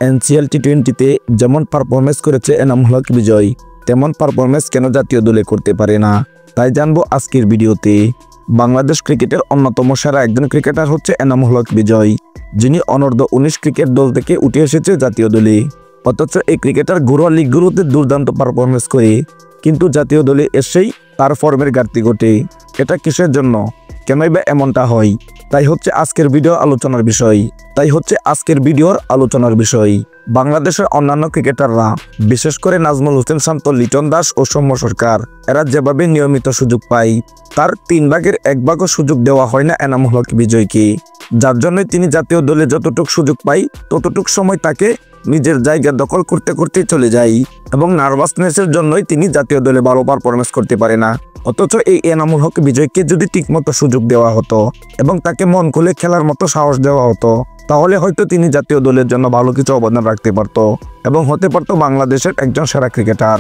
NCL টি-20তে যেমন performance করেছে এনামুল হক বিজয়, তেমন পারফরমেন্স কেন জাতীয় দলে করতে পারে না, তাই জানবো আজকের ভিডিওতে। বাংলাদেশ ক্রিকেটের অন্যতম সেরা একজন ক্রিকেটার হচ্ছে এনামুল হক বিজয়, যিনি অনূর্ধ্ব-19 ক্রিকেট দল থেকে উঠে এসেছে জাতীয় দলে। অথচ এই ক্রিকেটার ঘরোয়া লিগগুলোতে দুর্দান্ত পারফরমেন্স করে, কিন্তু জাতীয় দলে এসেই তার ফর্মের ঘাটতি ঘটে। এটা কিসের জন্য, কেনই বা এমনটা হয়, তাই হচ্ছে আজকের ভিডিওর আলোচনার বিষয়। বাংলাদেশের অন্যান্য ক্রিকেটাররা, বিশেষ করে নাজমুল হোসেন শান্ত, লিটন দাস ও সৌম্য সরকার, এরা যেভাবে নিয়মিত সুযোগ পায়, তার 3 ভাগের 1 ভাগও সুযোগ দেওয়া হয় না এনামুল হক বিজয়কে। যার জন্য তিনি জাতীয় দলে যতটুক সুযোগ পায় ততটুক সময় তাকে নিজের জায়গা দখল করতে করতেই চলে যায়, এবং নার্ভাসনেসের জন্যই তিনি জাতীয় দলে ভালো পারফরমেন্স করতে পারে না। অথচ এই এনামুল হক বিজয়কে যদি ঠিকমতো সুযোগ দেওয়া হতো এবং তাকে মন খুলে খেলার মতো সাহস দেওয়া হতো, তাহলে হয়তো তিনি জাতীয় দলের জন্য ভালো কিছু অবদান রাখতে পারত এবং হতে পারত বাংলাদেশের একজন সেরা ক্রিকেটার।